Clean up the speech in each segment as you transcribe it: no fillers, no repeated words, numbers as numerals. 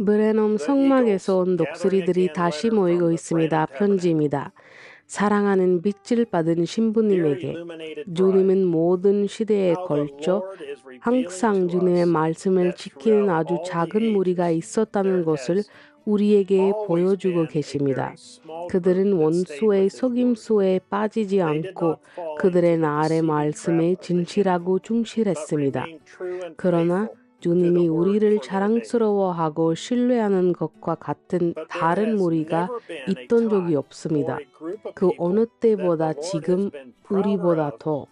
브레넘 성막에서 온 독수리들이 다시 모이고 있습니다. 편지입니다. 사랑하는 빛을 받은 신부님에게 주님은 모든 시대에 걸쳐 항상 주님의 말씀을 지키는 아주 작은 무리가 있었다는 것을 우리에게 보여주고 계십니다. 그들은 원수의 속임수에 빠지지 않고 그들의 나의 말씀에 진실하고 충실했습니다. 그러나 주님이 우리를 자랑스러워하고 신뢰하는 것과 같은 다른 무리가 있던 적이 없습니다. 그 어느 때보다 지금 우리보다 더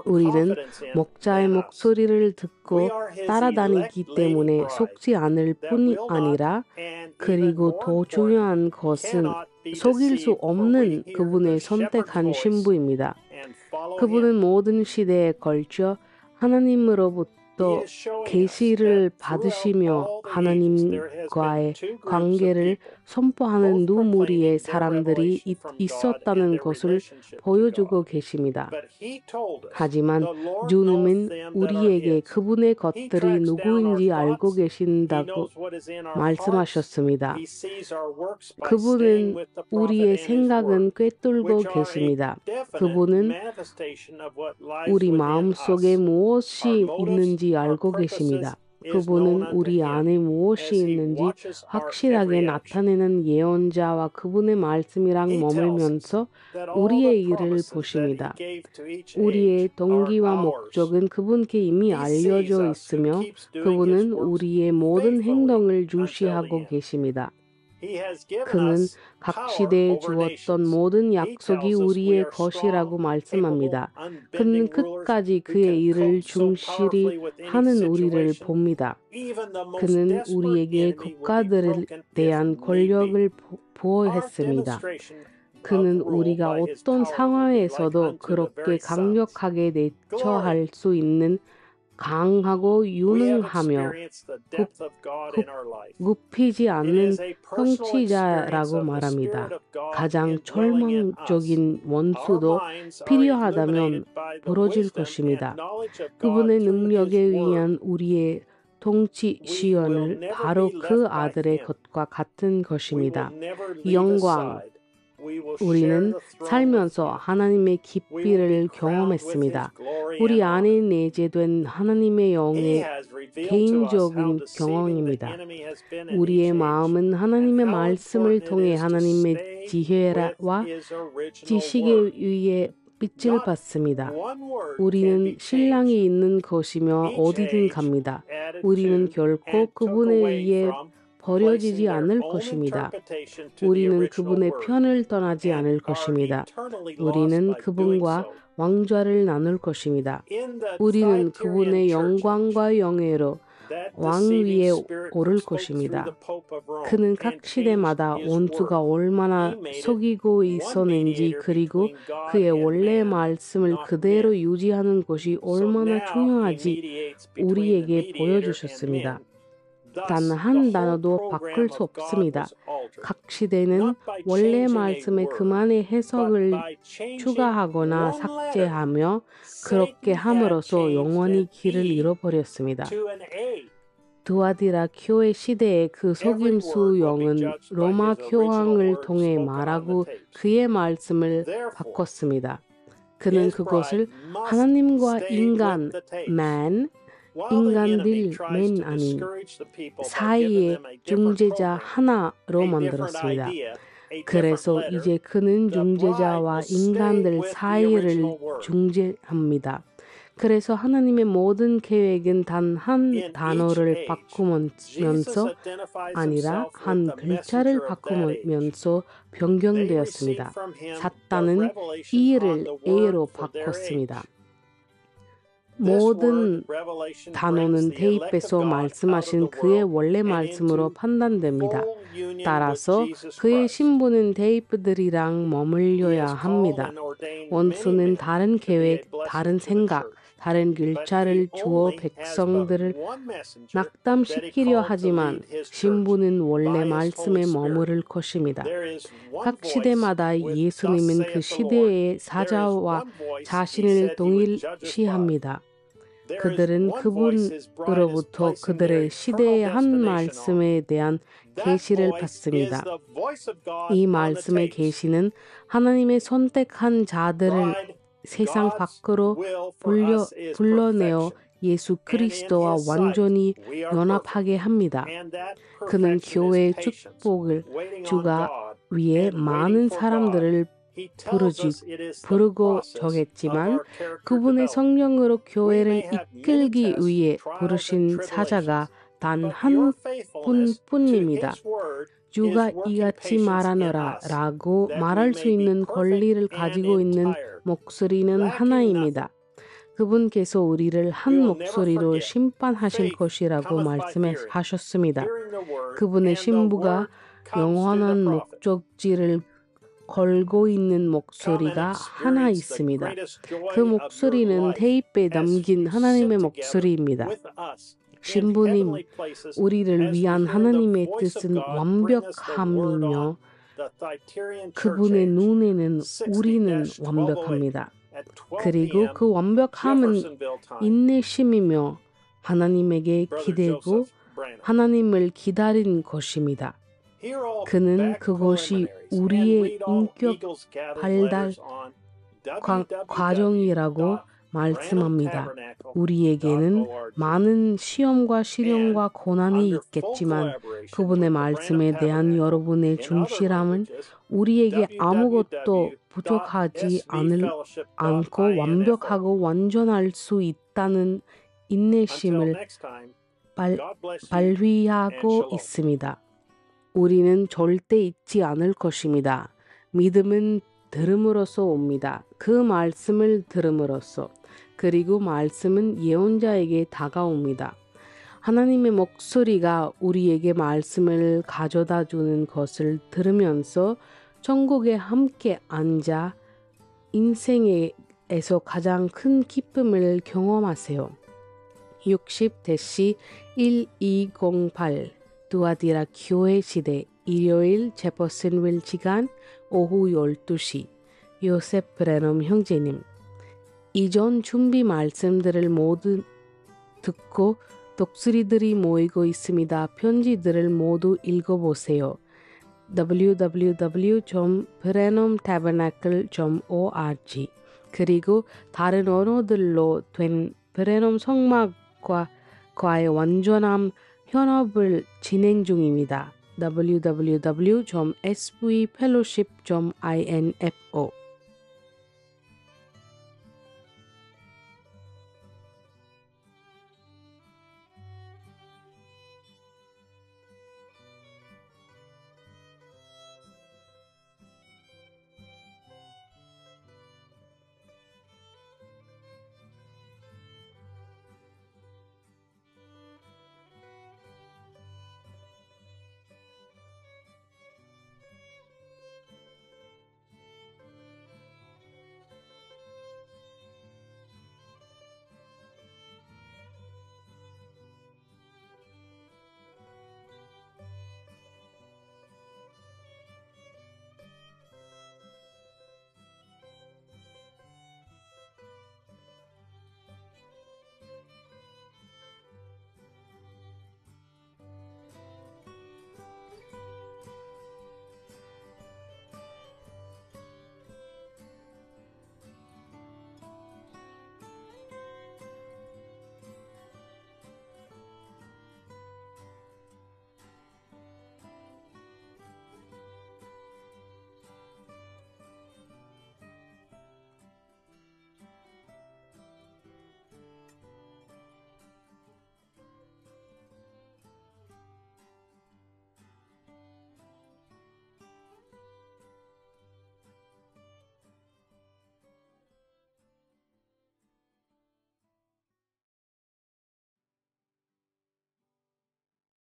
우리는 목자의 목소리를 듣고 따라다니기 때문에 속지 않을 뿐이 아니라 그리고 더 중요한 것은 속일 수 없는 그분의 선택한 신부입니다. 그분은 모든 시대에 걸쳐 하나님으로부터 계시를 받으시며 하나님과의 관계를 선포하는 두 무리의 사람들이 있었다는 것을 보여주고 계십니다. 하지만 주님은 우리에게 그분의 것들이 누구인지 알고 계신다고 말씀하셨습니다. 그분은 우리의 생각은 꿰뚫고 계십니다. 그분은 우리 마음속에 무엇이 있는지 알고 계십니다. 그분은 우리 안에 무엇이 있는지 확실하게 나타내는 예언자와 그분의 말씀이랑 머물면서 우리의 일을 보십니다. 우리의 동기와 목적은 그분께 이미 알려져 있으며 그분은 우리의 모든 행동을 주시하고 계십니다. 그는 각 시대에 주었던 모든 약속이 우리의 것이라고 말씀합니다. 그는 끝까지 그의 일을 충실히 하는 우리를 봅니다. 그는 우리에게 국가들에 대한 권력을 부여했습니다. 그는 우리가 어떤 상황에서도 그렇게 강력하게 대처할 수 있는 강하고 유능하며 굽히지 않는 통치자라고 말합니다. 가장 절망적인 원수도 필요하다면 부러질 것입니다. 그분의 능력에 의한 우리의 통치 시연은 바로 그 아들의 것과 같은 것입니다. 영광. 우리는 살면서 하나님의 깊이를 경험했습니다. 우리 안에 내재된 하나님의 영의 개인적인 경험입니다. 우리의 마음은 하나님의 말씀을 통해 하나님의 지혜와 지식에 의해 빛을 받습니다. 우리는 신랑이 있는 것이며 어디든 갑니다. 우리는 결코 그분에 의해 버려지지 않을 것입니다. 우리는 그분의 편을 떠나지 않을 것입니다. 우리는 그분과 왕좌를 나눌 것입니다. 우리는 그분의 영광과 영예로 왕 위에 오를 것입니다. 그는 각 시대마다 원수가 얼마나 속이고 있었는지 그리고 그의 원래의 말씀을 그대로 유지하는 것이 얼마나 중요한지 우리에게 보여주셨습니다. 단 한 단어도 바꿀 수 없습니다. 각 시대는 원래 말씀에 그만의 해석을 추가하거나 삭제하며 그렇게 함으로써 영원히 길을 잃어버렸습니다. 두아디라 교회 시대의 그 속임수 영은 로마 교황을 통해 말하고 그의 말씀을 바꿨습니다. 그는 그것을 하나님과 인간, 인간들 맨 아닌 사이의 중재자 하나로 만들었습니다. 그래서 이제 그는 중재자와 인간들 사이를 중재합니다. 그래서 하나님의 모든 계획은 단 한 단어를 바꾸면서 아니라 한 글자를 바꾸면서 변경되었습니다. 사탄은 E를 A로 바꿨습니다. 모든 단어는 대입해서 말씀하신 그의 원래 말씀으로 판단됩니다. 따라서 그의 신부는 대입들이랑 머물려야 합니다. 원수는 다른 계획, 다른 생각, 다른 글자를 주어 백성들을 낙담시키려 하지만 신부는 원래 말씀에 머무를 것입니다. 각 시대마다 예수님은 그 시대의 사자와 자신을 동일시합니다. 그들은 그분으로부터 그들의 시대의 한 말씀에 대한 계시를 받습니다. 이 말씀의 계시는 하나님의 선택한 자들을 세상 밖으로 불러내어 예수 그리스도와 완전히 연합하게 합니다. 그는 교회의 축복을 주가 위해 많은 사람들을 부르고 정했지만 그분의 성령으로 교회를 이끌기 위해 부르신 사자가 단 한 분뿐입니다. 주가 이같이 말하노라 라고 말할 수 있는 권리를 가지고 있는 목소리는 하나입니다. 그분께서 우리를 한 목소리로 심판하실 것이라고 말씀하셨습니다. 그분의 신부가 영원한 목적지를 걸고 있는 목소리가 하나 있습니다. 그 목소리는 테이프에 담긴 하나님의 목소리입니다. 신부님, 우리를 위한 하나님의 뜻은 완벽함이며 그분의 눈에는 우리는 완벽합니다. 그리고 그 완벽함은 인내심이며 하나님에게 기대고 하나님을 기다린 것입니다. 그는 그것이 우리의 인격 발달 과정이라고 말씀합니다. 우리에게는 많은 시험과 시련과 고난이 있겠지만 그분의 말씀에 대한 여러분의 충실함은 우리에게 아무것도 부족하지 않고 완벽하고 완전할 수 있다는 인내심을 발휘하고 있습니다. 우리는 절대 잊지 않을 것입니다. 믿음은 들음으로써 옵니다. 그 말씀을 들음으로써. 그리고 말씀은 예언자에게 다가옵니다. 하나님의 목소리가 우리에게 말씀을 가져다 주는 것을 들으면서 천국에 함께 앉아 인생에서 가장 큰 기쁨을 경험하세요. 60-1208 두아디라 교회 시대 일요일 제퍼슨윌 시간 오후 12시 요셉 브레넘 형제님. 이전 준비 말씀들을 모두 듣고 독수리들이 모이고 있습니다. 편지들을 모두 읽어보세요. www.branhamtabernacle.org 그리고 다른 언어들로 된 브레넘 성막과의 완전한 현업을 진행 중입니다. www.svfellowship.info